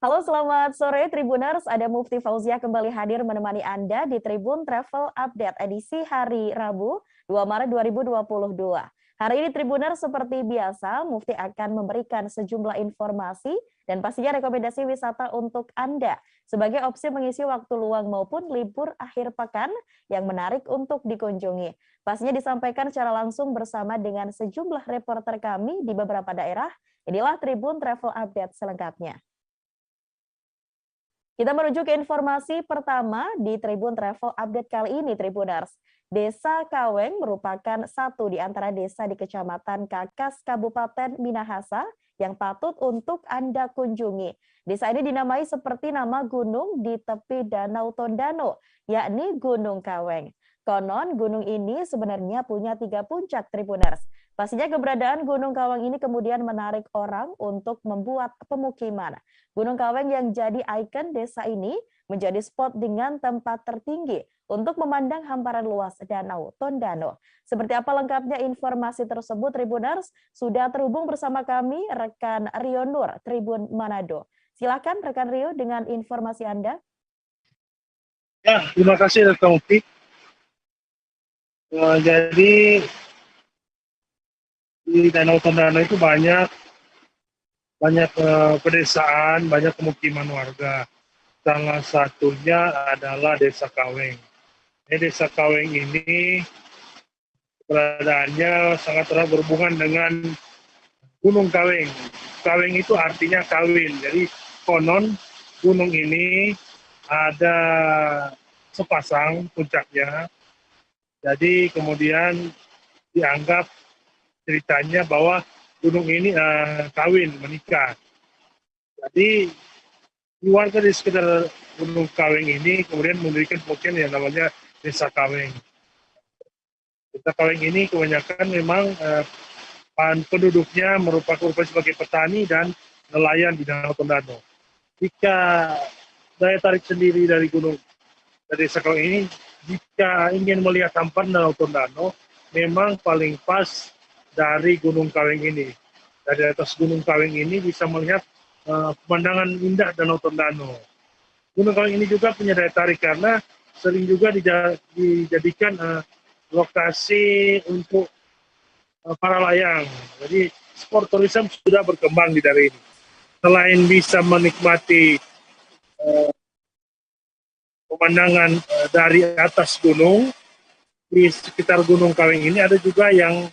Halo, selamat sore Tribuners. Ada Mufti Fauzia kembali hadir menemani Anda di Tribun Travel Update edisi hari Rabu, 2 Maret 2022. Hari ini Tribuners seperti biasa, Mufti akan memberikan sejumlah informasi dan pastinya rekomendasi wisata untuk Anda sebagai opsi mengisi waktu luang maupun libur akhir pekan yang menarik untuk dikunjungi. Pastinya disampaikan secara langsung bersama dengan sejumlah reporter kami di beberapa daerah. Inilah Tribun Travel Update selengkapnya. Kita menuju ke informasi pertama di Tribun Travel Update kali ini, Tribuners. Desa Kaweng merupakan satu di antara desa di Kecamatan Kakas, Kabupaten Minahasa yang patut untuk Anda kunjungi. Desa ini dinamai seperti nama gunung di tepi Danau Tondano, yakni Gunung Kaweng. Konon gunung ini sebenarnya punya 3 puncak, Tribuners. Pastinya keberadaan Gunung Kaweng ini kemudian menarik orang untuk membuat pemukiman. Gunung Kaweng yang jadi ikon desa ini menjadi spot dengan tempat tertinggi untuk memandang hamparan luas Danau Tondano. Seperti apa lengkapnya informasi tersebut, Tribuners? Sudah terhubung bersama kami rekan Rio Nur, Tribun Manado. Silakan rekan Rio dengan informasi Anda. Ya, terima kasih Rekan Mufti. Jadi di Danau Tondano itu banyak pedesaan, banyak pemukiman warga. Salah satunya adalah Desa Kaweng. Desa Kaweng ini keberadaannya sangat erat berhubungan dengan Gunung Kaweng. Kaweng itu artinya kawin. Jadi konon gunung ini ada sepasang puncaknya. Jadi kemudian dianggap ceritanya bahwa gunung ini kawin, menikah. Jadi warga di sekitar Gunung Kaweng ini kemudian mendirikan pemukiman yang namanya Desa Kaweng. Desa Kaweng ini kebanyakan memang penduduknya merupakan sebagai petani dan nelayan di Danau Tondano. Jika daya tarik sendiri dari Desa Kaweng ini, jika ingin melihat hamparan Danau Tondano, memang paling pas dari Gunung Kaweng ini. Dari atas Gunung Kaweng ini bisa melihat pemandangan indah Danau Tondano. Gunung Kaweng ini juga punya daya tarik karena sering juga dijadikan lokasi untuk para layang. Jadi sport tourism sudah berkembang di daerah ini. Selain bisa menikmati pemandangan dari atas gunung, di sekitar Gunung Kaweng ini ada juga yang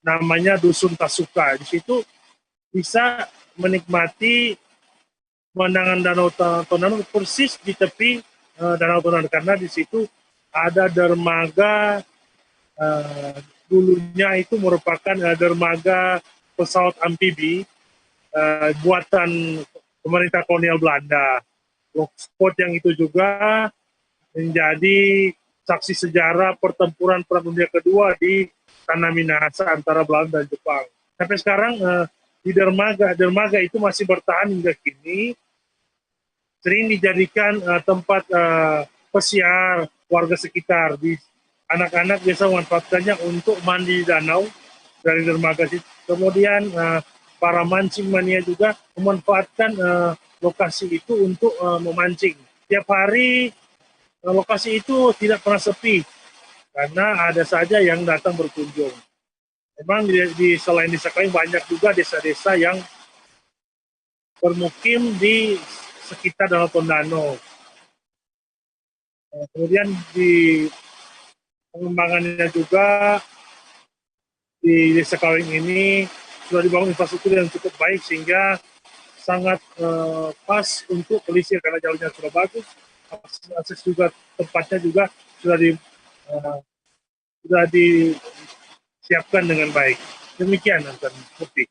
namanya Dusun Tasuka. Di situ bisa menikmati pemandangan Danau Tondano persis di tepi Danau Tondano karena di situ ada dermaga dulunya itu merupakan dermaga pesawat amfibi buatan pemerintah kolonial Belanda. Spot yang itu juga menjadi saksi sejarah pertempuran Perang Dunia Kedua di Tanah Minahasa antara Belanda dan Jepang. Sampai sekarang di dermaga itu masih bertahan hingga kini, sering dijadikan tempat pesiar warga sekitar. Anak-anak biasa memanfaatkannya untuk mandi di danau dari dermaga itu. Kemudian para mancing mania juga memanfaatkan lokasi itu untuk memancing. Tiap hari lokasi itu tidak pernah sepi karena ada saja yang datang berkunjung. Memang selain Desa Kaweng banyak juga desa-desa yang bermukim di sekitar Danau Tondano. Kemudian di pengembangannya juga di Desa Kaweng ini sudah dibangun infrastruktur yang cukup baik sehingga sangat pas untuk pelisir karena jalurnya sudah bagus, akses juga tempatnya juga sudah disiapkan dengan baik. Demikian, Mufti.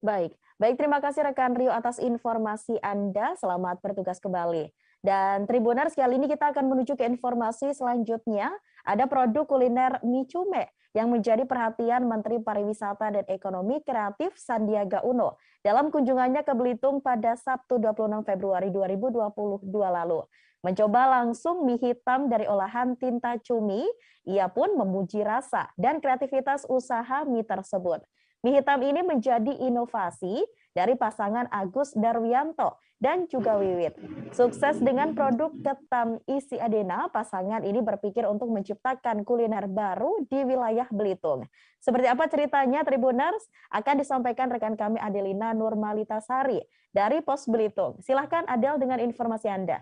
Baik, terima kasih rekan Rio atas informasi Anda. Selamat bertugas kembali. Dan Tribuners, kali ini kita akan menuju ke informasi selanjutnya. Ada produk kuliner mie cume yang menjadi perhatian Menteri Pariwisata dan Ekonomi Kreatif Sandiaga Uno dalam kunjungannya ke Belitung pada Sabtu 26 Februari 2022 lalu. Mencoba langsung mie hitam dari olahan tinta cumi, ia pun memuji rasa dan kreativitas usaha mie tersebut. Mie hitam ini menjadi inovasi dari pasangan Agus Darwianto dan juga Wiwit. Sukses dengan produk ketam isi adena, pasangan ini berpikir untuk menciptakan kuliner baru di wilayah Belitung. Seperti apa ceritanya Tribuners? Akan disampaikan rekan kami Adelina Nurmalitasari dari Pos Belitung. Silahkan Adel dengan informasi Anda.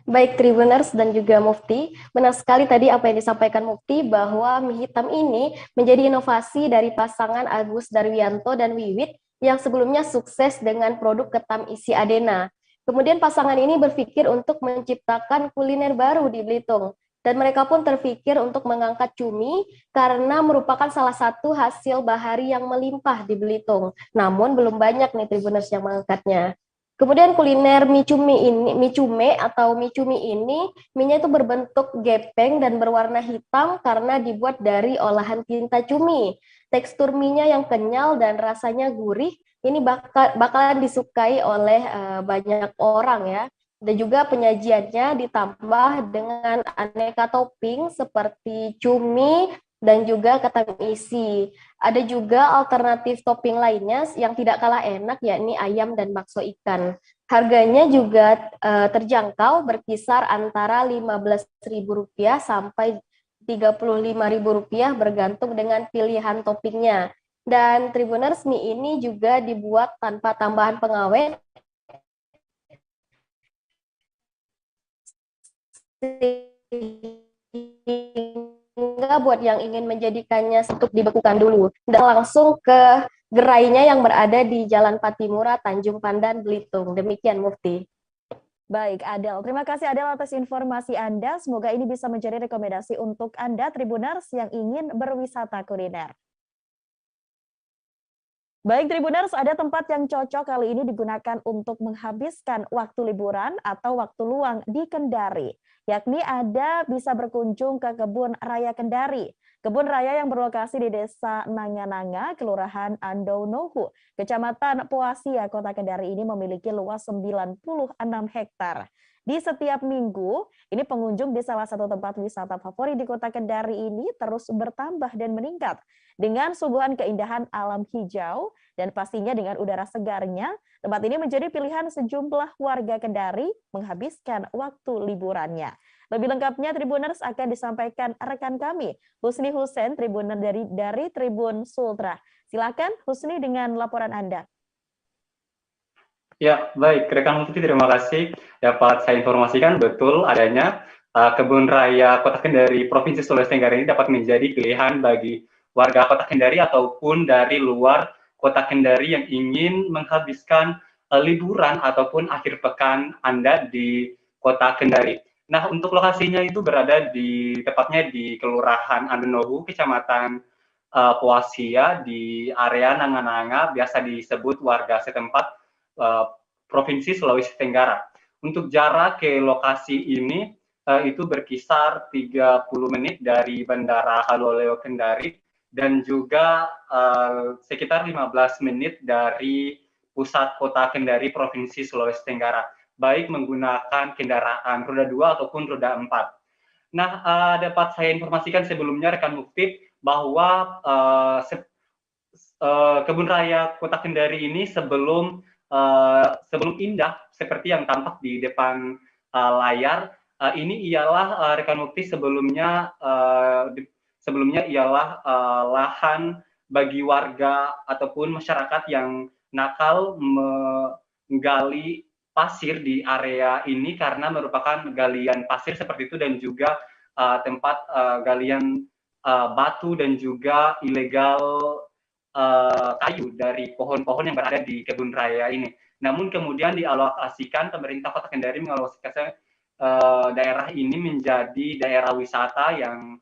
Baik Tribuners dan juga Mufti, benar sekali tadi apa yang disampaikan Mufti bahwa mie hitam ini menjadi inovasi dari pasangan Agus Darwianto dan Wiwit yang sebelumnya sukses dengan produk ketam isi adena. Kemudian pasangan ini berpikir untuk menciptakan kuliner baru di Belitung. Dan mereka pun terpikir untuk mengangkat cumi karena merupakan salah satu hasil bahari yang melimpah di Belitung. Namun belum banyak nih Tribuners yang mengangkatnya. Kemudian kuliner mie cumi ini, mie cume atau mie cumi ini, mie-nya itu berbentuk gepeng dan berwarna hitam karena dibuat dari olahan tinta cumi. Tekstur mie-nya yang kenyal dan rasanya gurih, ini bakalan disukai oleh banyak orang ya. Dan juga penyajiannya ditambah dengan aneka topping seperti cumi dan juga ketam isi. Ada juga alternatif topping lainnya yang tidak kalah enak, yakni ayam dan bakso ikan. Harganya juga terjangkau, berkisar antara Rp15.000 sampai Rp35.000 bergantung dengan pilihan toppingnya. Dan Tribuners, mie ini juga dibuat tanpa tambahan pengawet, sehingga buat yang ingin menjadikannya untuk dibekukan dulu dan langsung ke gerainya yang berada di Jalan Patimura, Tanjung Pandan, Belitung. Demikian Mufti. Baik, Adel. Terima kasih Adel atas informasi Anda. Semoga ini bisa menjadi rekomendasi untuk Anda Tribuners yang ingin berwisata kuliner. Baik Tribuners, ada tempat yang cocok kali ini digunakan untuk menghabiskan waktu liburan atau waktu luang di Kendari. Yakni ada bisa berkunjung ke Kebun Raya Kendari. Kebun raya yang berlokasi di Desa Nanga-Nanga, Kelurahan Andaunohu, Kecamatan Poasia, Kota Kendari ini memiliki luas 96 hektar. Di setiap minggu, ini pengunjung di salah satu tempat wisata favorit di Kota Kendari ini terus bertambah dan meningkat. Dengan suguhan keindahan alam hijau dan pastinya dengan udara segarnya, tempat ini menjadi pilihan sejumlah warga Kendari menghabiskan waktu liburannya. Lebih lengkapnya Tribuners akan disampaikan rekan kami, Husni Hussein, Tribuner dari Tribun Sultra. Silakan Husni dengan laporan Anda. Ya, baik. Rekan Mufti, terima kasih. Dapat saya informasikan betul adanya Kebun Raya Kota Kendari Provinsi Sulawesi Tenggara ini dapat menjadi pilihan bagi warga Kota Kendari ataupun dari luar Kota Kendari yang ingin menghabiskan liburan ataupun akhir pekan Anda di Kota Kendari. Nah, untuk lokasinya itu berada tepatnya di Kelurahan Andaunohu, Kecamatan Poasia, di area Nanga-Nanga, biasa disebut warga setempat Provinsi Sulawesi Tenggara. Untuk jarak ke lokasi ini itu berkisar 30 menit dari Bandara Haloleo Kendari dan juga sekitar 15 menit dari pusat kota Kendari Provinsi Sulawesi Tenggara, baik menggunakan kendaraan roda 2 ataupun roda 4. Nah, dapat saya informasikan sebelumnya rekan Mufti bahwa Kebun Raya Kota Kendari ini sebelum indah seperti yang tampak di depan layar, ini ialah rekan Mufti sebelumnya ialah lahan bagi warga ataupun masyarakat yang nakal menggali pasir di area ini karena merupakan galian pasir seperti itu dan juga tempat galian batu dan juga ilegal kayu dari pohon-pohon yang berada di kebun raya ini. Namun kemudian dialokasikan, pemerintah Kota Kendari mengalokasikan daerah ini menjadi daerah wisata yang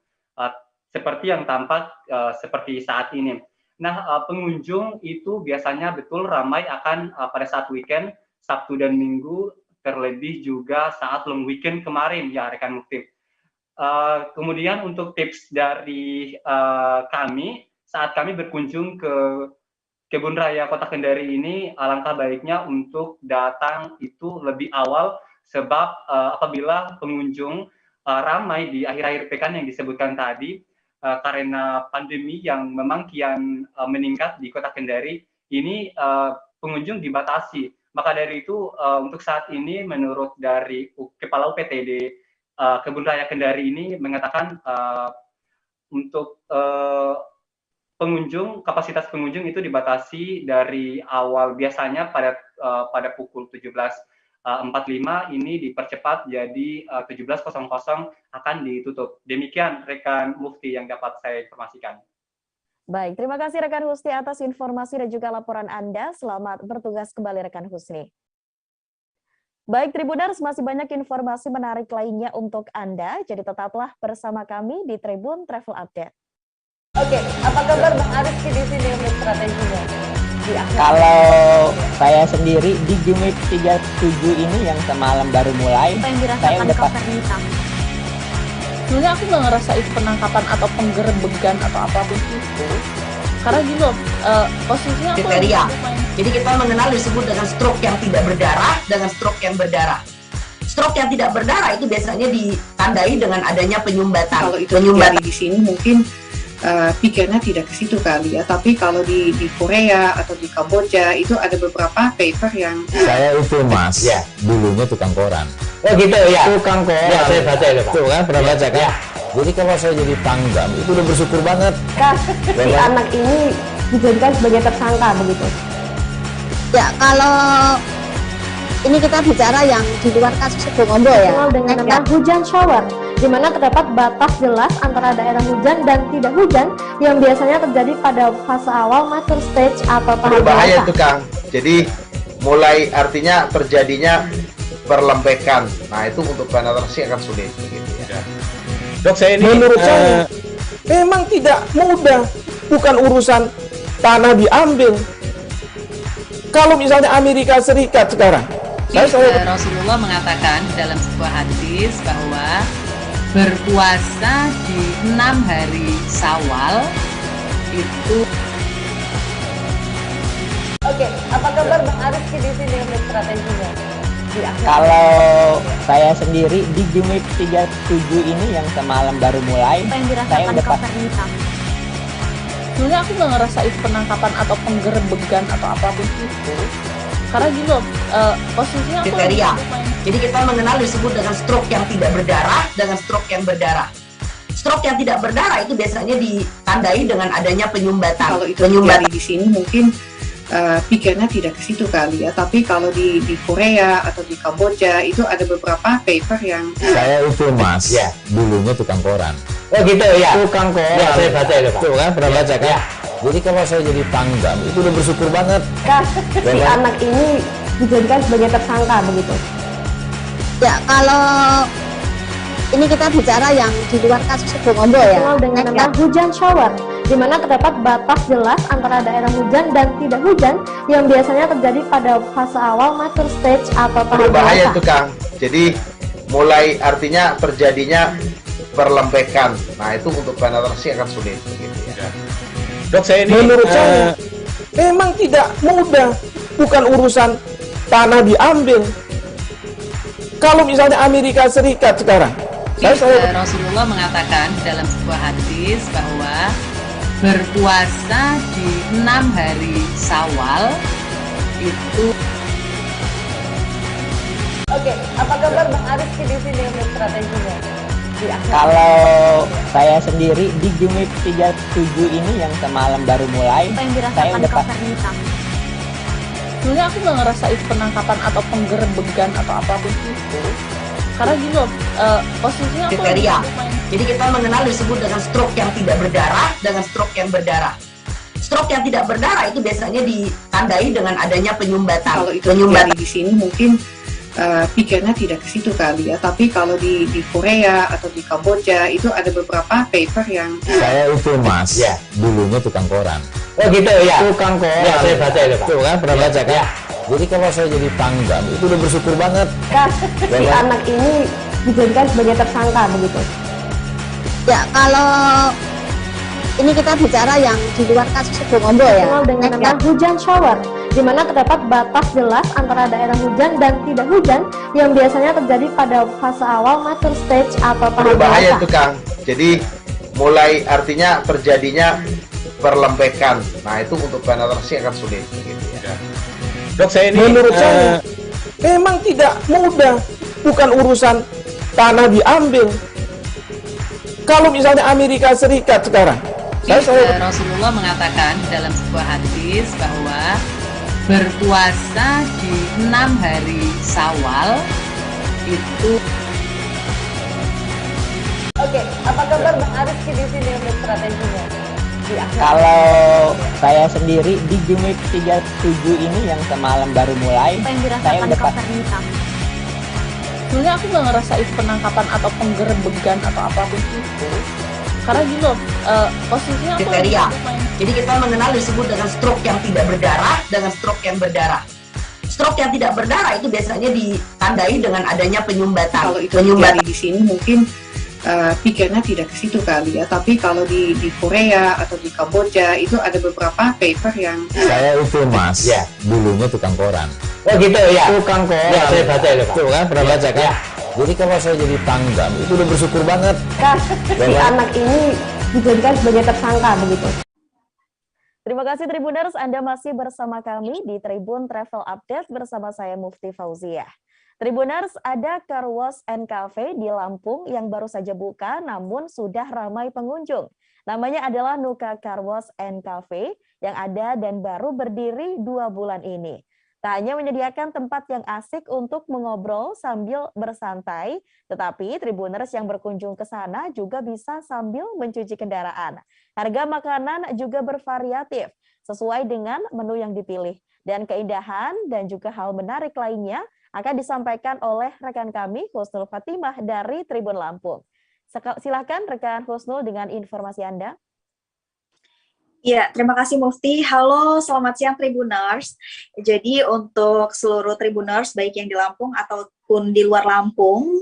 seperti yang tampak seperti saat ini. Nah, pengunjung itu biasanya betul ramai akan pada saat weekend, Sabtu dan Minggu, terlebih juga saat long weekend kemarin ya rekan Mufti. Kemudian untuk tips dari kami, saat kami berkunjung ke Kebun Raya Kota Kendari ini, alangkah baiknya untuk datang itu lebih awal, sebab apabila pengunjung ramai di akhir-akhir pekan yang disebutkan tadi, karena pandemi yang memang kian meningkat di Kota Kendari, ini pengunjung dibatasi. Maka dari itu untuk saat ini menurut dari Kepala UPTD Kebun Raya Kendari ini mengatakan untuk kapasitas pengunjung itu dibatasi dari awal biasanya pada pukul 17.45 ini dipercepat jadi 17.00 akan ditutup. Demikian rekan Mufti yang dapat saya informasikan. Baik, terima kasih rekan Husni atas informasi dan juga laporan Anda. Selamat bertugas kembali rekan Husni. Baik Tribuners, masih banyak informasi menarik lainnya untuk Anda, jadi tetaplah bersama kami di Tribun Travel Update. Oke, apa kabar Bang Ariski di sini untuk strateginya? Kalau saya sendiri di Jumip 37 ini yang semalam baru mulai, Apa yang saya dirasakan udah Kak Fernita? Sebenarnya aku nggak ngerasa itu penangkapan atau penggerebegan atau apapun itu, karena gini loh, posisinya aku kriteria. Jadi kita mengenal disebut dengan stroke yang tidak berdarah dengan stroke yang berdarah. Stroke yang tidak berdarah itu biasanya ditandai dengan adanya penyumbatan. Kalau itu terjadi di sini mungkin pikirnya tidak ke situ kali ya, tapi kalau di Korea atau di Kamboja itu ada beberapa paper yang saya itu Mas, ya, dulunya tukang koran. Oh gitu ya, Tukang koran. ya saya baca itu Pak. Tuh kan pernah baca kan? Ya. Jadi kalau saya jadi tanggam itu udah bersyukur banget. Si anak ini dijadikan sebagai tersangka begitu. Ya, kalau ini kita bicara yang di luar kasus Situbondo ya. Dengan nama hujan shower, di mana terdapat batas jelas antara daerah hujan dan tidak hujan yang biasanya terjadi pada fase awal mature stage atau tahap berbahaya dewasa. itu Kang. Jadi mulai artinya terjadinya perlembekan. Nah itu untuk penetrasi akan sulit begitu ya. Dok, saya ini menurut saya memang tidak mudah, bukan urusan tanah diambil. Kalau misalnya Amerika Serikat sekarang, Rasulullah mengatakan dalam sebuah hadis bahwa berpuasa di 6 hari Syawal itu. Oke, apa kabar Bang Ariski di sini untuk strateginya? Kalau saya sendiri di Jumip 37 ini yang semalam baru mulai, Apa yang saya dirasakan udah Kak Fernita? sebenarnya aku nggak ngerasa itu penangkapan atau penggerebegan atau apapun itu, karena gini loh, posisinya aku kriteria. Jadi kita mengenal disebut dengan stroke yang tidak berdarah dengan stroke yang berdarah. Stroke yang tidak berdarah itu biasanya ditandai dengan adanya penyumbatan. kalau itu terjadi di sini mungkin pikirnya tidak ke situ kali ya, tapi kalau di Korea atau di Kamboja itu ada beberapa paper yang Saya itu Mas, Ya. dulunya tukang koran. Oh gitu ya, Tukang koran. ya saya baca itu Pak. Tuh kan pernah baca kan? Ya. Jadi kalau saya jadi tanggam itu udah bersyukur banget. Si anak ini dijadikan sebagai tersangka begitu. Ya, kalau ini kita bicara yang di luar kasus Situbondo ya. Dengan nama hujan shower, di mana terdapat batas jelas antara daerah hujan dan tidak hujan yang biasanya terjadi pada fase awal mature stage atau tahap Berbahaya dewasa. itu Kang. Jadi mulai artinya terjadinya perlembekan. Nah itu untuk penetrasi akan sulit begitu ya. Dok, saya ini menurut saya memang tidak mudah, bukan urusan tanah diambil. Kalau misalnya Amerika Serikat sekarang, Rasulullah mengatakan dalam sebuah hadis bahwa berpuasa di 6 hari Syawal itu. Oke, apa kabar Bang Ariski di sini untuk strateginya? Kalau saya sendiri di Jumip 37 ini yang semalam baru mulai, Apa yang saya dirasakan udah Kak Fernita? sebenarnya aku nggak ngerasa itu penangkapan atau penggerebegan atau apapun itu, karena gini loh, posisinya aku kriteria. Jadi kita mengenal disebut dengan stroke yang tidak berdarah dengan stroke yang berdarah. Stroke yang tidak berdarah itu biasanya ditandai dengan adanya penyumbatan. kalau itu terjadi di sini mungkin pikirnya tidak ke situ kali ya, tapi kalau di Korea atau di Kamboja itu ada beberapa paper yang Saya itu Mas, Ya. dulunya tukang koran. Oh gitu ya, Tukang koran. ya saya baca itu Pak. Tuh kan pernah baca kan? Ya. Jadi kalau saya jadi tanggam itu udah bersyukur banget. Si anak ini dijadikan sebagai tersangka begitu. Ya, kalau ini kita bicara yang di luar kasus Situbondo ya. Dengan nama hujan shower, di mana terdapat batas jelas antara daerah hujan dan tidak hujan yang biasanya terjadi pada fase awal mature stage atau tahap Berbahaya dewasa. itu Kang. Jadi mulai artinya terjadinya berlempekan. Nah itu untuk penetrasi akan sulit gitu ya. Dok, saya ini menurut saya memang tidak mudah, bukan urusan tanah diambil. Kalau misalnya Amerika Serikat sekarang, Rasulullah mengatakan dalam sebuah hadis bahwa berpuasa di 6 hari Syawal itu. Oke, apa kabar Bang Ariski di sini untuk strateginya? Kalau saya sendiri di Jumip 37 ini yang semalam baru mulai, saya udah sebenarnya aku nggak ngerasa itu penangkapan atau penggerebegan atau apapun itu, karena gini loh, posisinya aku kriteria. Jadi kita mengenal disebut dengan stroke yang tidak berdarah dengan stroke yang berdarah. Stroke yang tidak berdarah itu biasanya ditandai dengan adanya penyumbatan. Kalau itu terjadi di sini mungkin pikirnya tidak ke situ kali ya, tapi kalau di Korea atau di Kamboja itu ada beberapa paper yang saya itu mas, ya dulunya tukang koran. Oh gitu ya, Tukang koran. ya saya baca ya Pak. Tuh kan pernah baca kan? Ya. Jadi kalau saya jadi tanggam itu udah bersyukur banget. Si anak ini dijadikan sebagai tersangka begitu. Terima kasih Tribuners, Anda masih bersama kami di Tribun Travel Update bersama saya Mufti Fauziah. Tribuners, ada Car Wash and Cafe di Lampung yang baru saja buka namun sudah ramai pengunjung. Namanya adalah Nuka Car Wash and Cafe yang ada dan baru berdiri 2 bulan ini. Tak hanya menyediakan tempat yang asik untuk mengobrol sambil bersantai, tetapi Tribuners yang berkunjung ke sana juga bisa sambil mencuci kendaraan. Harga makanan juga bervariatif sesuai dengan menu yang dipilih. Dan keindahan dan juga hal menarik lainnya akan disampaikan oleh rekan kami Husnul Fatimah dari Tribun Lampung. Silakan rekan Husnul dengan informasi Anda. Ya, terima kasih Mufti. Halo, selamat siang Tribuners. Jadi untuk seluruh Tribuners, baik yang di Lampung ataupun di luar Lampung,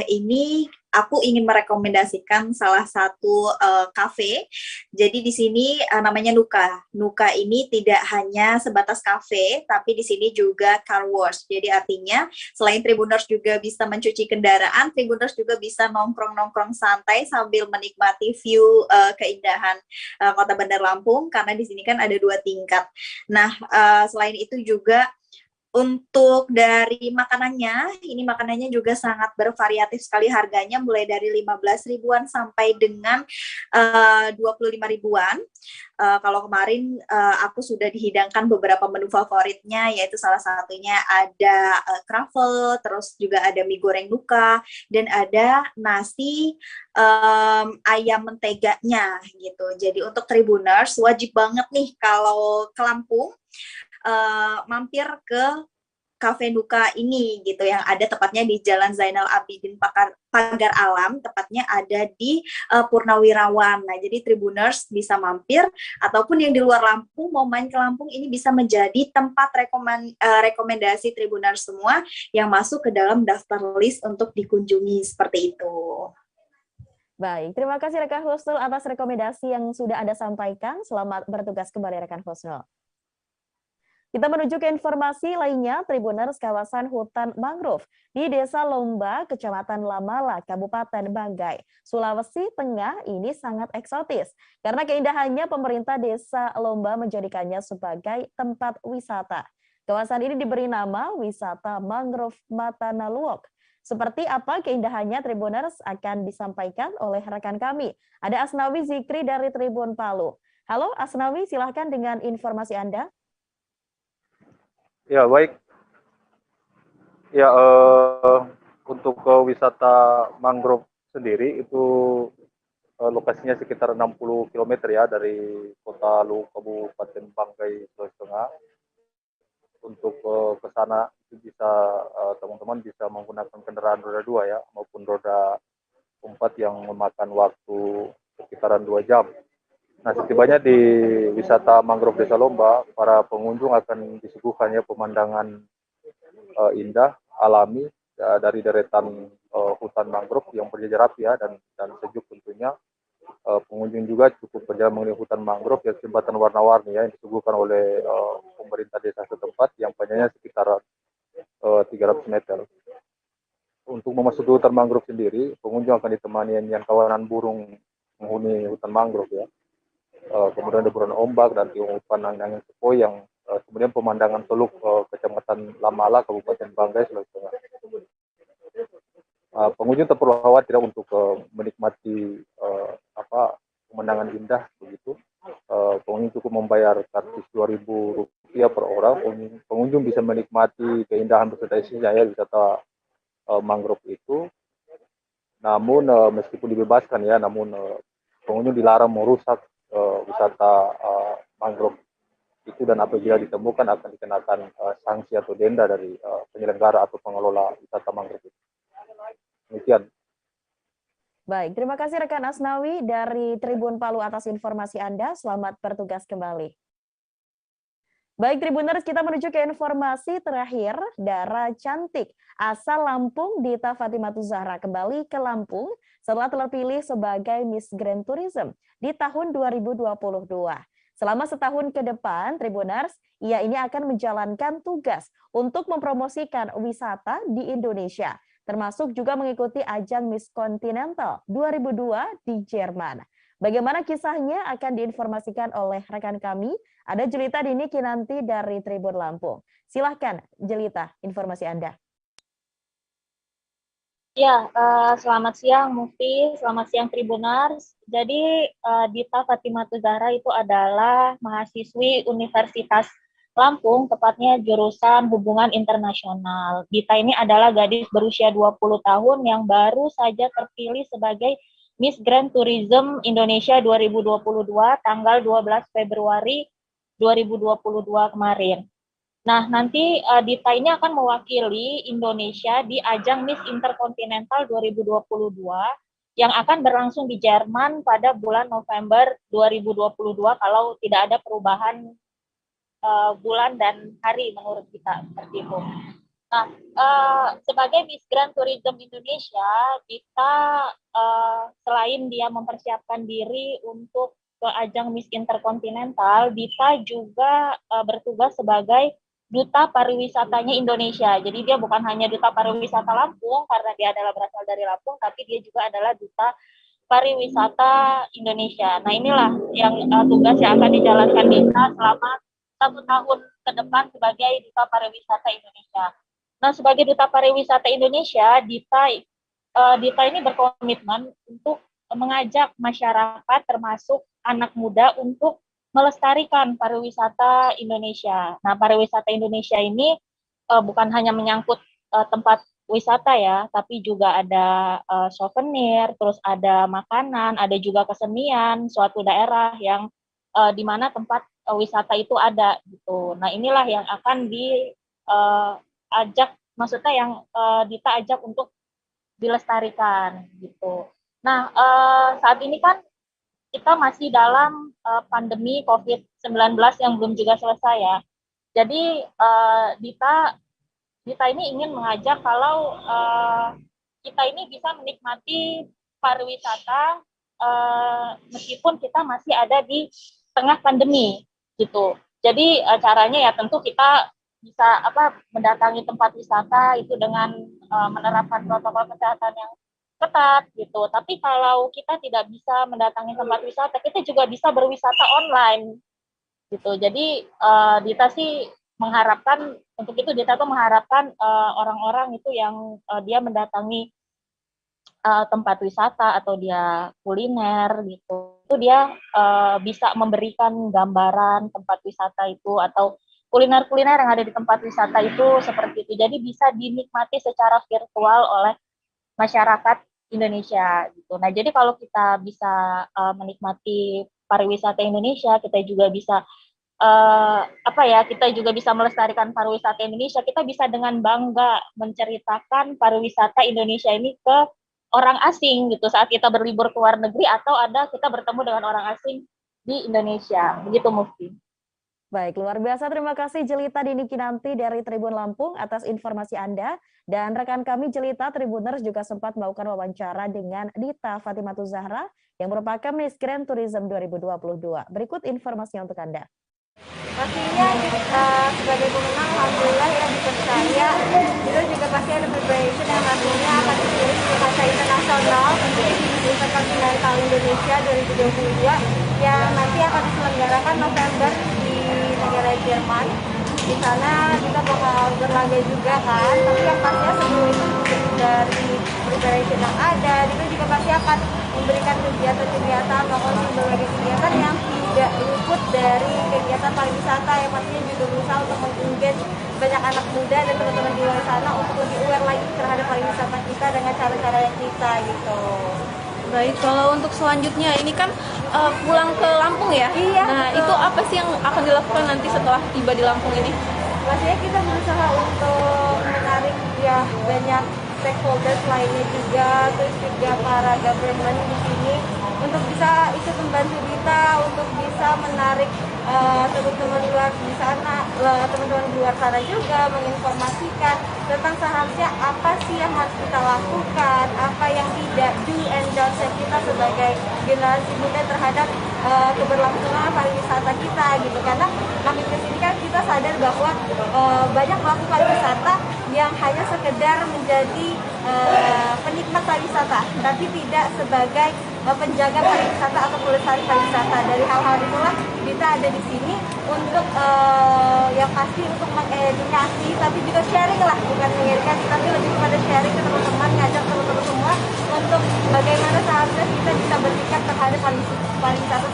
ini aku ingin merekomendasikan salah satu kafe. Jadi di sini namanya Nuka. Nuka ini tidak hanya sebatas kafe, tapi di sini juga car wash. Jadi artinya selain Tribuners juga bisa mencuci kendaraan, Tribuners juga bisa nongkrong-nongkrong santai sambil menikmati view keindahan Kota Bandar Lampung, karena di sini kan ada 2 tingkat. Nah, selain itu juga untuk dari makanannya, ini makanannya juga sangat bervariatif sekali harganya, mulai dari 15 ribuan sampai dengan 25 ribuan. Kalau kemarin aku sudah dihidangkan beberapa menu favoritnya, yaitu salah satunya ada truffle, terus juga ada mie goreng Nuka, dan ada nasi ayam menteganya gitu. Jadi untuk Tribuners wajib banget nih kalau ke Lampung mampir ke Cafe Nuka ini gitu, yang ada tepatnya di Jalan Zainal Abidin Pagar Alam, tepatnya ada di Purnawirawan. Nah, jadi Tribuners bisa mampir, ataupun yang di luar Lampung mau main ke Lampung, ini bisa menjadi tempat rekomendasi Tribuners semua yang masuk ke dalam daftar list untuk dikunjungi seperti itu. Baik, terima kasih rekan Husnul atas rekomendasi yang sudah Anda sampaikan. Selamat bertugas kembali rekan Husnul. Kita menuju ke informasi lainnya, Tribuners, kawasan hutan mangrove di Desa Lomba, Kecamatan Lamala, Kabupaten Banggai, Sulawesi Tengah ini sangat eksotis. Karena keindahannya, pemerintah Desa Lomba menjadikannya sebagai tempat wisata. Kawasan ini diberi nama Wisata Mangrove Matanaluok. Seperti apa keindahannya, Tribuners, akan disampaikan oleh rekan kami. Ada Asnawi Zikri dari Tribun Palu. Halo Asnawi, silahkan dengan informasi Anda. Ya, baik. Ya, untuk wisata mangrove sendiri itu lokasinya sekitar 60 km ya dari Kota Lu, Kabupaten Banggai, Sulawesi Tengah. Untuk ke sana itu bisa teman-teman bisa menggunakan kendaraan roda 2 ya, maupun roda 4 yang memakan waktu sekitaran 2 jam. Nah, setibanya di wisata mangrove Desa Lomba, para pengunjung akan disuguhkannya pemandangan indah, alami dari deretan hutan mangrove yang berjajar rapi ya, dan sejuk tentunya. Pengunjung juga cukup berjalan mengenai hutan mangrove yang jembatan warna-warni ya, yang disuguhkan oleh pemerintah desa setempat yang panjangnya sekitar 300 meter. Untuk memasuki hutan mangrove sendiri, pengunjung akan ditemani yang kawanan burung menghuni hutan mangrove ya. kemudian deburan ombak dan tiupan angin sepoi yang kemudian pemandangan Teluk Kecamatan Lamala, Kabupaten Banggai, Sulawesi Tengah. Pengunjung tak perlu khawatir untuk menikmati pemandangan indah begitu. Pengunjung cukup membayar karcis Rp2.000 per orang. Pengunjung bisa menikmati keindahan beserta isinya ya wisata mangrove itu. Namun meskipun dibebaskan ya, namun pengunjung dilarang merusak wisata mangrove itu, dan apabila ditemukan akan dikenakan sanksi atau denda dari penyelenggara atau pengelola wisata mangrove itu. Demikian. Baik, terima kasih rekan Asnawi dari Tribun Palu atas informasi Anda. Selamat bertugas kembali. Baik Tribuners, kita menuju ke informasi terakhir. Dara cantik asal Lampung, Dita Fatimatu Zahra kembali ke Lampung setelah terpilih sebagai Miss Grand Tourism di tahun 2022. Selama setahun ke depan, Tribuners, ia ini akan menjalankan tugas untuk mempromosikan wisata di Indonesia, termasuk juga mengikuti ajang Miss Continental 2002 di Jerman. Bagaimana kisahnya akan diinformasikan oleh rekan kami. Ada Jelita Dini Kinanti dari Tribun Lampung. Silahkan Jelita, informasi Anda. Ya, selamat siang Mufti, selamat siang Tribuners. Jadi Dita Fatimatu Zahra itu adalah mahasiswi Universitas Lampung, tepatnya jurusan Hubungan Internasional. Dita ini adalah gadis berusia 20 tahun yang baru saja terpilih sebagai Miss Grand Tourism Indonesia 2022 tanggal 12 Februari 2022 kemarin. Nah, nanti Dita ini akan mewakili Indonesia di ajang Miss Intercontinental 2022 yang akan berlangsung di Jerman pada bulan November 2022 kalau tidak ada perubahan bulan dan hari menurut kita seperti itu. Nah, sebagai Miss Grand Tourism Indonesia, Dita selain dia mempersiapkan diri untuk ke ajang Miss Intercontinental, Dita juga bertugas sebagai Duta Pariwisatanya Indonesia. Jadi dia bukan hanya Duta Pariwisata Lampung karena dia adalah berasal dari Lampung, tapi dia juga adalah Duta Pariwisata Indonesia. Nah, inilah yang tugas yang akan dijalankan Dita selama 1 tahun ke depan sebagai Duta Pariwisata Indonesia. Nah, sebagai Duta Pariwisata Indonesia, Dita ini berkomitmen untuk mengajak masyarakat termasuk anak muda untuk melestarikan pariwisata Indonesia. Nah, pariwisata Indonesia ini bukan hanya menyangkut tempat wisata ya, tapi juga ada souvenir, terus ada makanan, ada juga kesenian suatu daerah yang di mana tempat wisata itu ada gitu. Nah, inilah yang akan diajak, maksudnya yang Dita ajak untuk dilestarikan gitu. Nah, saat ini kan kita masih dalam pandemi COVID-19 yang belum juga selesai ya. Jadi Dita ini ingin mengajak kalau kita ini bisa menikmati pariwisata meskipun kita masih ada di tengah pandemi gitu. Jadi caranya ya tentu kita bisa mendatangi tempat wisata itu dengan menerapkan protokol kesehatan yang ketat gitu. Tapi kalau kita tidak bisa mendatangi tempat wisata, kita juga bisa berwisata online gitu. Jadi Dita sih mengharapkan, untuk itu Dita tuh mengharapkan orang-orang itu yang dia mendatangi tempat wisata atau dia kuliner gitu, itu dia bisa memberikan gambaran tempat wisata itu atau kuliner-kuliner yang ada di tempat wisata itu seperti itu. Jadi bisa dinikmati secara virtual oleh masyarakat Indonesia gitu. Nah, jadi kalau kita bisa menikmati pariwisata Indonesia, kita juga bisa kita juga bisa melestarikan pariwisata Indonesia. Kita bisa dengan bangga menceritakan pariwisata Indonesia ini ke orang asing gitu saat kita berlibur ke luar negeri atau kita bertemu dengan orang asing di Indonesia. Begitu Mufti. Baik, luar biasa. Terima kasih Jelita Dini Kinanti dari Tribun Lampung atas informasi Anda. Dan rekan kami Jelita Tribuners juga sempat melakukan wawancara dengan Dita Fatimatu Zahra yang merupakan Miss Grand Tourism 2022. Berikut informasinya untuk Anda. Pastinya sebagai pemenang, alhamdulillah ya dipercaya. Itu juga pasti ada preparation yang nantinya akan dikirim ke kaca internasional untuk di Intercontinental Indonesia 2022. yang nanti akan diselenggarakan November di negara Jerman. Di sana kita bakal berlaga juga kan, tapi yang pastinya sebelum itu dari preparation yang ada, itu juga pasti akan memberikan kegiatan-kegiatan maupun berbagai kegiatan yang tidak luput dari kegiatan pariwisata yang pastinya juga berusaha untuk meng-engage banyak anak muda dan teman-teman di luar sana untuk lebih aware lagi terhadap pariwisata kita dengan cara-cara yang kita gitu. Baik, kalau untuk selanjutnya ini kan pulang ke Lampung ya? Iya. Nah, betul. itu apa sih yang akan dilakukan nanti setelah tiba di Lampung ini? Pastinya kita berusaha untuk menarik ya banyak stakeholders lainnya juga, terus juga para government di sini untuk bisa ikut membantu kita, untuk bisa menarik teman-teman luar di sana, teman-teman di luar sana juga menginformasikan tentang seharusnya apa sih yang harus kita lakukan, apa yang tidak, do and don't kita sebagai generasi muda terhadap keberlangsungan pariwisata kita gitu. Karena makin kesini kan kita sadar bahwa banyak pelaku pariwisata yang hanya sekedar menjadi penikmat pariwisata, tapi tidak sebagai penjaga pariwisata atau pelestari pariwisata. Dari hal-hal itulah kita ada di sini untuk yang pasti untuk mengedukasi, tapi juga sharing lah, bukan mengedukasi, tapi lebih kepada sharing ke teman-teman, ngajak teman-teman semua untuk bagaimana seharusnya kita bisa bersikap terhadap pariwisata.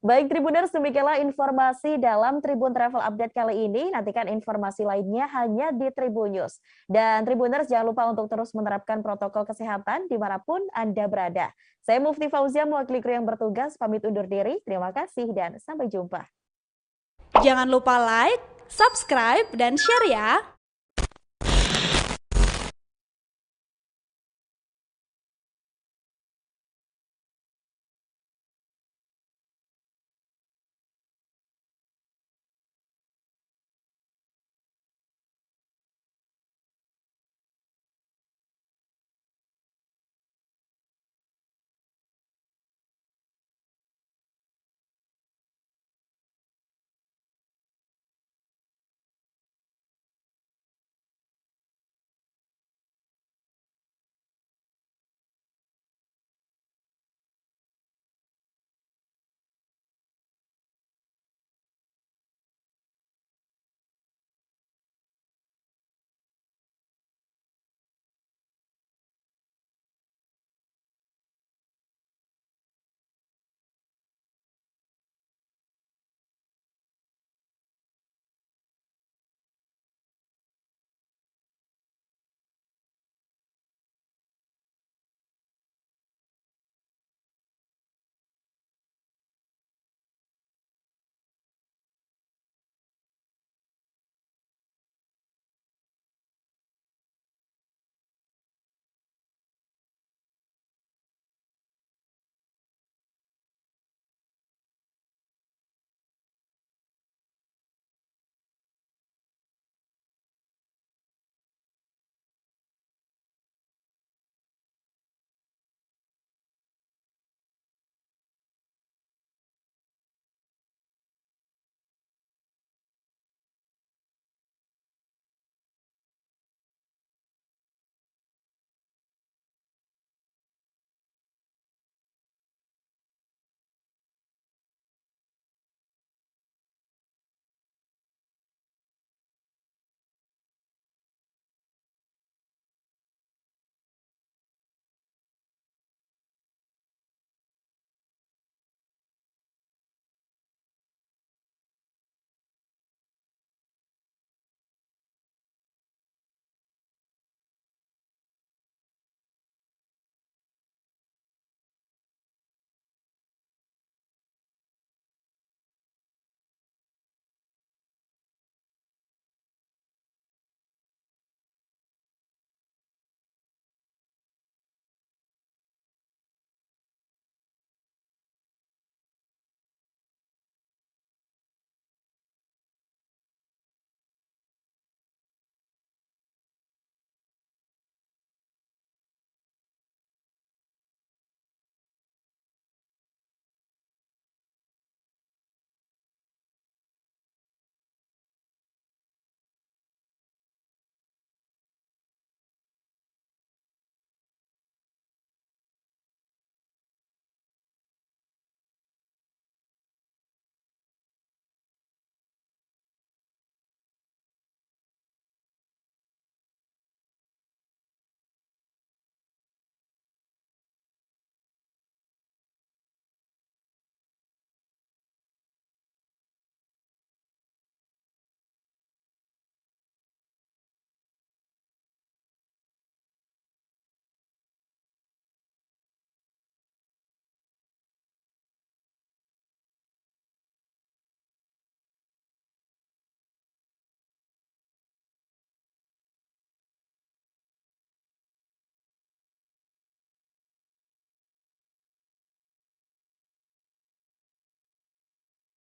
Baik Tribuners, demikianlah informasi dalam Tribun Travel Update kali ini. Nantikan informasi lainnya hanya di Tribun News. Dan Tribuners jangan lupa untuk terus menerapkan protokol kesehatan dimanapun Anda berada. Saya Mufti Fauzia mewakili kru yang bertugas, pamit undur diri. Terima kasih dan sampai jumpa. Jangan lupa like, subscribe, dan share ya.